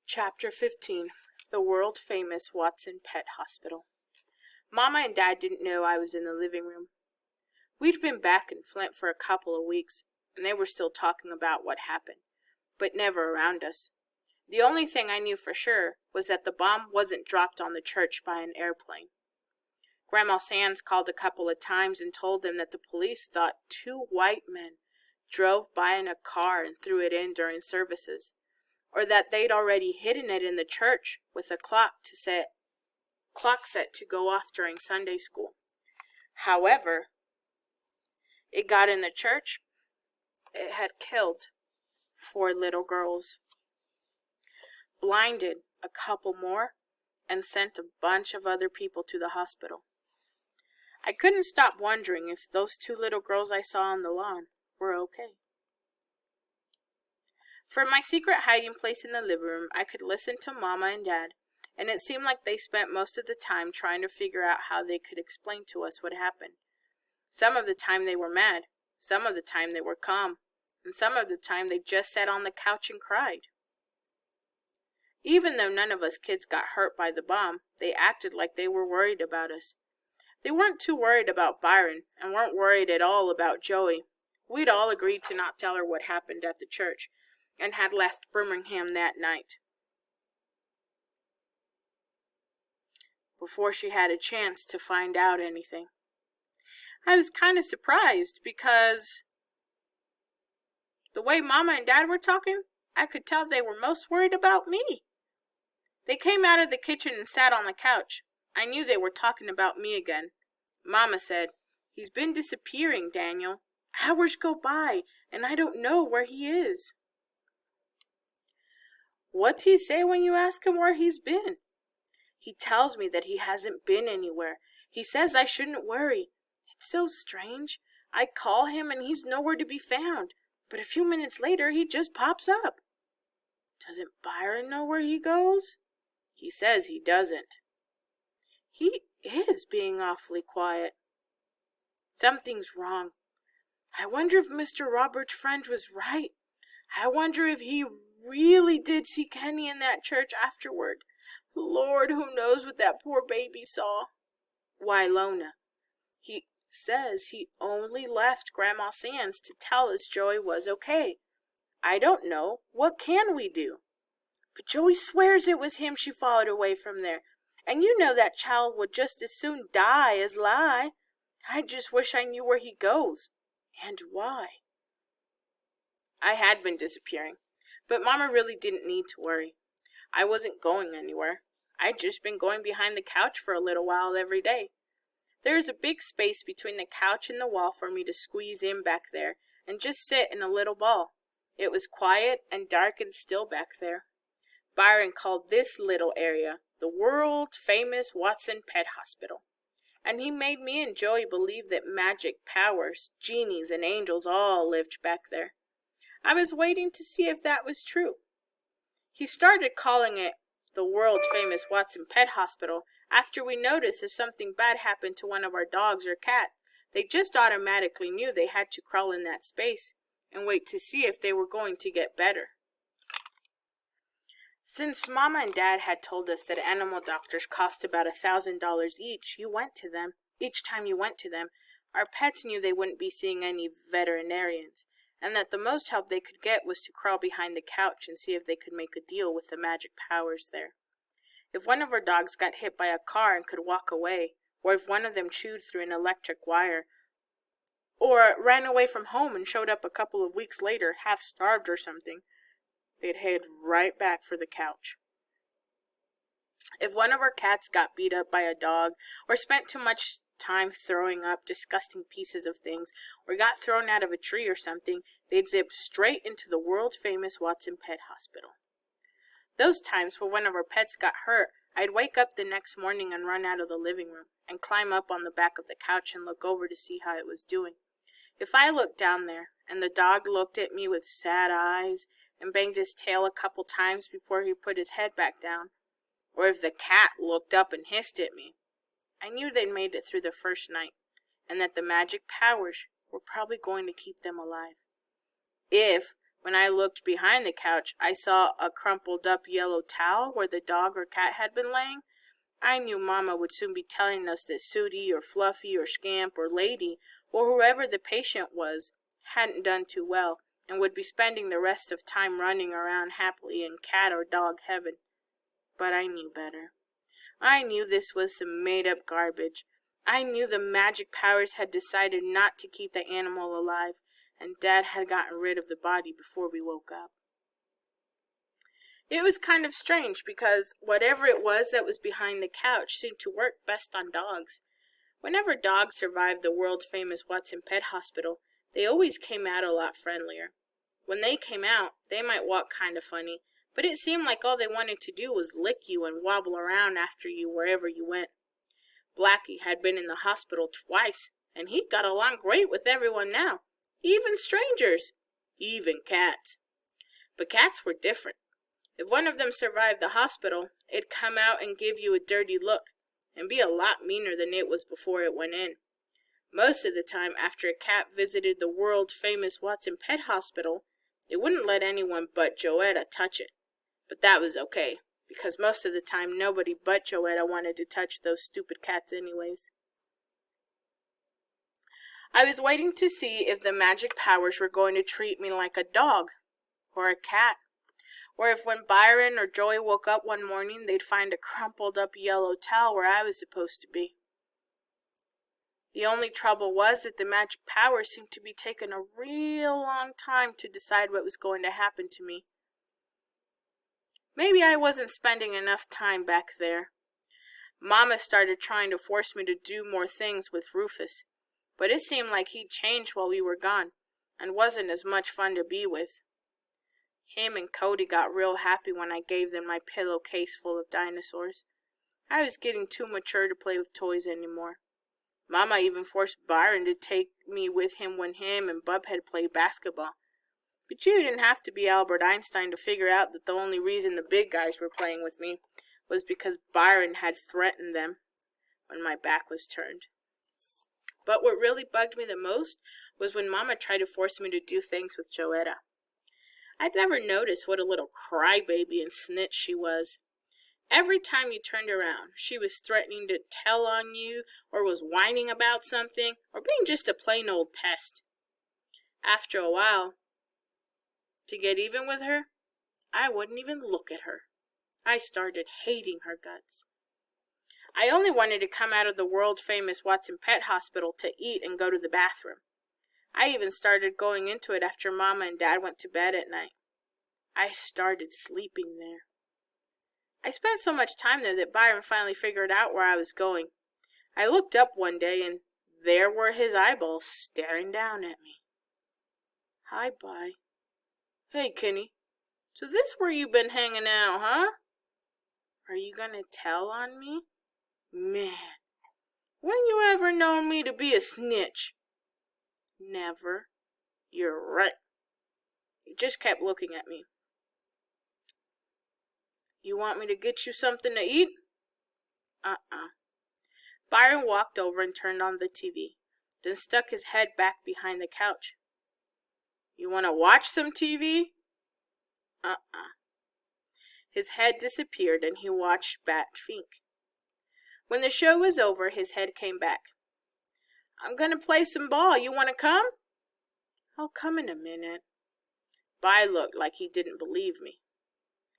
Chapter 15. The world-famous Watson Pet Hospital. Mama and Dad didn't know I was in the living room. We'd been back in Flint for a couple of weeks, and they were still talking about what happened, but never around us. The only thing I knew for sure was that the bomb wasn't dropped on the church by an airplane. Grandma Sands called a couple of times and told them that the police thought two white men drove by in a car and threw it in during services, or that they'd already hidden it in the church with a clock set to go off during Sunday school. However, it got in the church. It had killed 4 little girls, blinded a couple more, and sent a bunch of other people to the hospital. I couldn't stop wondering if those 2 little girls I saw on the lawn were okay. From my secret hiding place in the living room, I could listen to Mama and Dad, and it seemed like they spent most of the time trying to figure out how they could explain to us what happened. Some of the time they were mad, some of the time they were calm, and some of the time they just sat on the couch and cried. Even though none of us kids got hurt by the bomb, they acted like they were worried about us. They weren't too worried about Byron, and weren't worried at all about Joey. We'd all agreed to not tell her what happened at the church, and had left Birmingham that night, before she had a chance to find out anything. I was kind of surprised because the way Mama and Dad were talking, I could tell they were most worried about me. They came out of the kitchen and sat on the couch. I knew they were talking about me again. Mama said, "He's been disappearing, Daniel. Hours go by, and I don't know where he is." "What's he say when you ask him where he's been?" "He tells me that he hasn't been anywhere. He says I shouldn't worry. It's so strange. I call him and he's nowhere to be found, but a few minutes later he just pops up." "Doesn't Byron know where he goes?" "He says he doesn't." "He is being awfully quiet." "Something's wrong. I wonder if Mr. Robert's friend was right. I wonder if he really did see Kenny in that church afterward. Lord, who knows what that poor baby saw." "Why, Lona, he says he only left Grandma Sands to tell us Joey was okay. I don't know. What can we do?" "But Joey swears it was him she followed away from there. And you know that child would just as soon die as lie. I just wish I knew where he goes, and why." I had been disappearing, but Mama really didn't need to worry. I wasn't going anywhere. I'd just been going behind the couch for a little while every day. There is a big space between the couch and the wall for me to squeeze in back there and just sit in a little ball. It was quiet and dark and still back there. Byron called this little area the world-famous Watson Pet Hospital, and he made me and Joey believe that magic powers, genies, and angels all lived back there. I was waiting to see if that was true. He started calling it the world-famous Watson Pet Hospital after we noticed if something bad happened to one of our dogs or cats, they just automatically knew they had to crawl in that space and wait to see if they were going to get better. Since Mama and Dad had told us that animal doctors cost about $1,000 each time you went to them, our pets knew they wouldn't be seeing any veterinarians, and that the most help they could get was to crawl behind the couch and see if they could make a deal with the magic powers there. If one of our dogs got hit by a car and could walk away, or if one of them chewed through an electric wire, or ran away from home and showed up a couple of weeks later half-starved or something, they'd head right back for the couch. If one of our cats got beat up by a dog, or spent too much time throwing up disgusting pieces of things, or got thrown out of a tree or something, they'd zip straight into the world-famous Watson Pet Hospital. Those times when one of our pets got hurt, I'd wake up the next morning and run out of the living room, and climb up on the back of the couch and look over to see how it was doing. If I looked down there, and the dog looked at me with sad eyes, and banged his tail a couple times before he put his head back down, or if the cat looked up and hissed at me, I knew they'd made it through the first night, and that the magic powers were probably going to keep them alive. If When I looked behind the couch, I saw a crumpled up yellow towel where the dog or cat had been laying. I knew Mama would soon be telling us that Sooty or Fluffy or Scamp or Lady or whoever the patient was hadn't done too well and would be spending the rest of time running around happily in cat or dog heaven. But I knew better. I knew this was some made-up garbage. I knew the magic powers had decided not to keep the animal alive, and Dad had gotten rid of the body before we woke up. It was kind of strange because whatever it was that was behind the couch seemed to work best on dogs. Whenever dogs survived the world-famous Watson Pet Hospital, they always came out a lot friendlier. When they came out, they might walk kind of funny, but it seemed like all they wanted to do was lick you and wobble around after you wherever you went. Blackie had been in the hospital twice, and he'd got along great with everyone now, even strangers, even cats. But cats were different. If one of them survived the hospital, it'd come out and give you a dirty look, and be a lot meaner than it was before it went in. Most of the time, after a cat visited the world-famous Watson Pet Hospital, it wouldn't let anyone but Joetta touch it. But that was okay, because most of the time nobody but Joetta wanted to touch those stupid cats anyways. I was waiting to see if the magic powers were going to treat me like a dog, or a cat, or if when Byron or Joy woke up one morning they'd find a crumpled up yellow towel where I was supposed to be. The only trouble was that the magic powers seemed to be taking a real long time to decide what was going to happen to me. Maybe I wasn't spending enough time back there. Mama started trying to force me to do more things with Rufus, but it seemed like he'd changed while we were gone, and wasn't as much fun to be with. Him and Cody got real happy when I gave them my pillowcase full of dinosaurs. I was getting too mature to play with toys anymore. Mama even forced Byron to take me with him when him and Bubhead played basketball. But you didn't have to be Albert Einstein to figure out that the only reason the big guys were playing with me was because Byron had threatened them when my back was turned. But what really bugged me the most was when Mama tried to force me to do things with Joetta. I'd never noticed what a little crybaby and snitch she was. Every time you turned around, she was threatening to tell on you, or was whining about something, or being just a plain old pest. After a while, to get even with her, I wouldn't even look at her. I started hating her guts. I only wanted to come out of the world-famous Watson Pet Hospital to eat and go to the bathroom. I even started going into it after Mama and Dad went to bed at night. I started sleeping there. I spent so much time there that Byron finally figured out where I was going. I looked up one day and there were his eyeballs staring down at me. Hi, Bye. Hey, Kenny. So this where you been hanging out, huh? Are you gonna tell on me? Man, when you ever known me to be a snitch? Never. You're right. He just kept looking at me. You want me to get you something to eat? Byron walked over and turned on the TV, then stuck his head back behind the couch. You want to watch some TV? His head disappeared and he watched Bat Fink. When the show was over, his head came back. I'm gonna play some ball. You want to come? I'll come in a minute. Bye looked like he didn't believe me.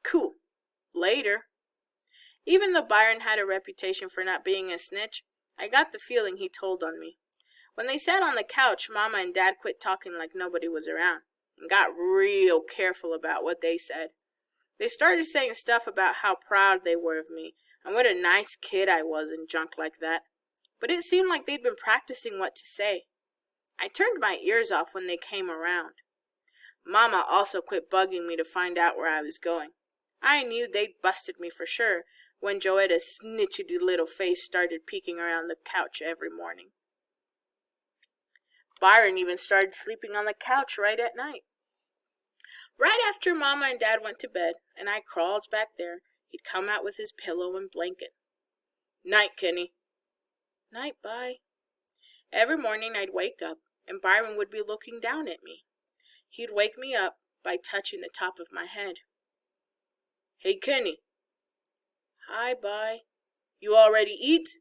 Cool. Later. Even though Byron had a reputation for not being a snitch, I got the feeling he told on me. When they sat on the couch, Mama and Dad quit talking like nobody was around and got real careful about what they said. They started saying stuff about how proud they were of me and what a nice kid I was and junk like that. But it seemed like they'd been practicing what to say. I turned my ears off when they came around. Mama also quit bugging me to find out where I was going. I knew they'd busted me for sure when Joetta's snitchety little face started peeking around the couch every morning. Byron even started sleeping on the couch right at night. Right after Mama and Dad went to bed, and I crawled back there, he'd come out with his pillow and blanket. Night, Kenny. Night, Bye. Every morning I'd wake up, and Byron would be looking down at me. He'd wake me up, by touching the top of my head. "Hey, Kenny." "Hi, bye." "You already eat?"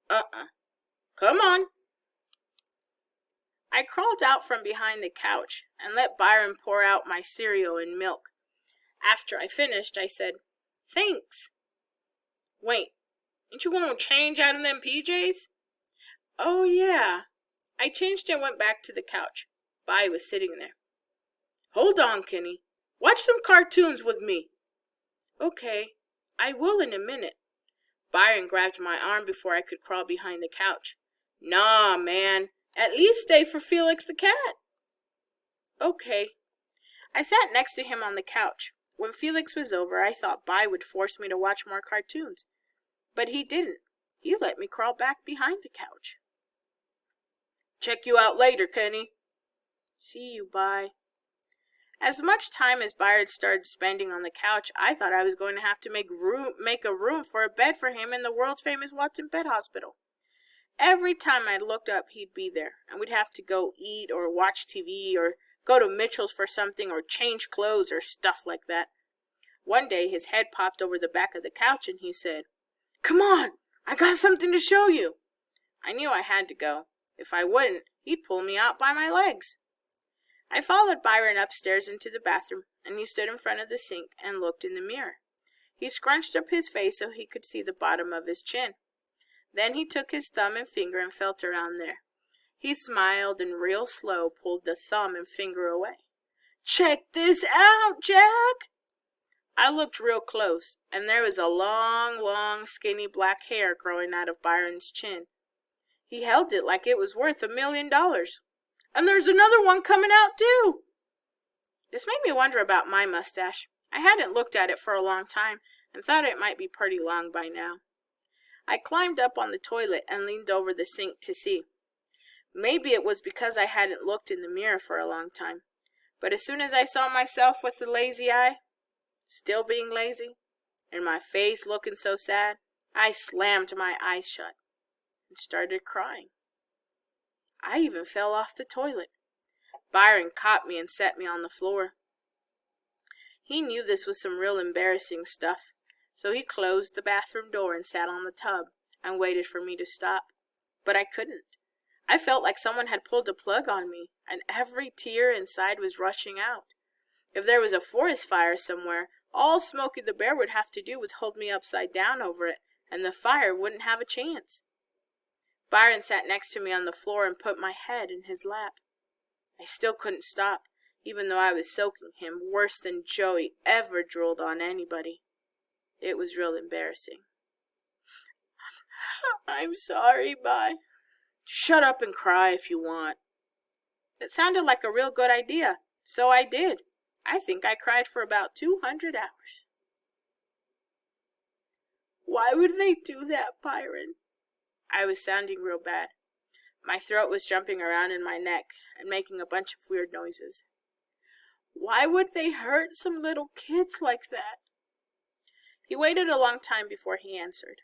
"Come on." I crawled out from behind the couch and let Byron pour out my cereal and milk. After I finished, I said, "Thanks." "Wait, ain't you gonna change out of them PJs?" "Oh, yeah." I changed and went back to the couch. Bye was sitting there. "Hold on, Kenny. Watch some cartoons with me." "Okay, I will in a minute." Byron grabbed my arm before I could crawl behind the couch. "Nah, man. At least stay for Felix the cat." "Okay." I sat next to him on the couch. When Felix was over, I thought Bye would force me to watch more cartoons. But he didn't. He let me crawl back behind the couch. "Check you out later, Kenny." "See you, Bye." As much time as Byron started spending on the couch, I thought I was going to have to make a room for a bed for him in the world-famous Watson Pet Hospital. Every time I looked up, he'd be there, and we'd have to go eat or watch TV or go to Mitchell's for something or change clothes or stuff like that. One day, his head popped over the back of the couch and he said, "Come on, I got something to show you." I knew I had to go. If I wouldn't, he'd pull me out by my legs. I followed Byron upstairs into the bathroom, and he stood in front of the sink and looked in the mirror. He scrunched up his face so he could see the bottom of his chin. Then he took his thumb and finger and felt around there. He smiled and real slow pulled the thumb and finger away. "Check this out, Jack." I looked real close, and there was a long, skinny black hair growing out of Byron's chin. He held it like it was worth $1 million. "And there's another one coming out, too." This made me wonder about my mustache. I hadn't looked at it for a long time and thought it might be pretty long by now. I climbed up on the toilet and leaned over the sink to see. Maybe it was because I hadn't looked in the mirror for a long time. But as soon as I saw myself with the lazy eye, still being lazy, and my face looking so sad, I slammed my eyes shut and started crying. I even fell off the toilet. Byron caught me and set me on the floor. He knew this was some real embarrassing stuff, so he closed the bathroom door and sat on the tub and waited for me to stop. But I couldn't. I felt like someone had pulled a plug on me, and every tear inside was rushing out. If there was a forest fire somewhere, all Smokey the Bear would have to do was hold me upside down over it, and the fire wouldn't have a chance. Byron sat next to me on the floor and put my head in his lap. I still couldn't stop, even though I was soaking him worse than Joey ever drooled on anybody. It was real embarrassing. "I'm sorry, Bye." "Shut up and cry if you want." It sounded like a real good idea, so I did. I think I cried for about 200 hours. "Why would they do that, Byron?" I was sounding real bad. My throat was jumping around in my neck and making a bunch of weird noises. "Why would they hurt some little kids like that?" He waited a long time before he answered.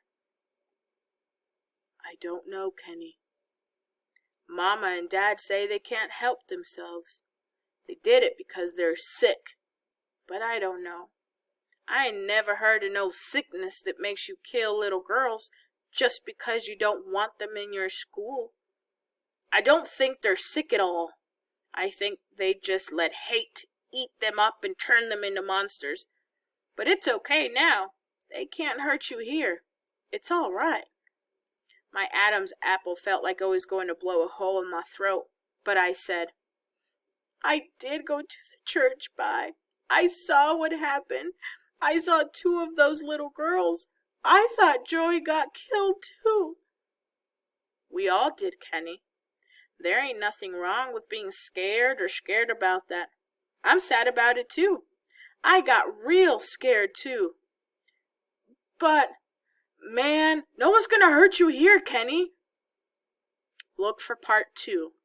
"I don't know, Kenny. Mama and Dad say they can't help themselves. They did it because they're sick. But I don't know. I ain't never heard of no sickness that makes you kill little girls just because you don't want them in your school. I don't think they're sick at all. I think they just let hate eat them up and turn them into monsters. But it's okay now. They can't hurt you here. It's all right." My Adam's apple felt like it was going to blow a hole in my throat, but I said, "I did go to the church, Bye. I saw what happened. I saw 2 of those little girls. I thought Joey got killed too." "We all did, Kenny. There ain't nothing wrong with being scared or scared about that. I'm sad about it too. I got real scared too. But, man, no one's gonna hurt you here, Kenny." Look for part 2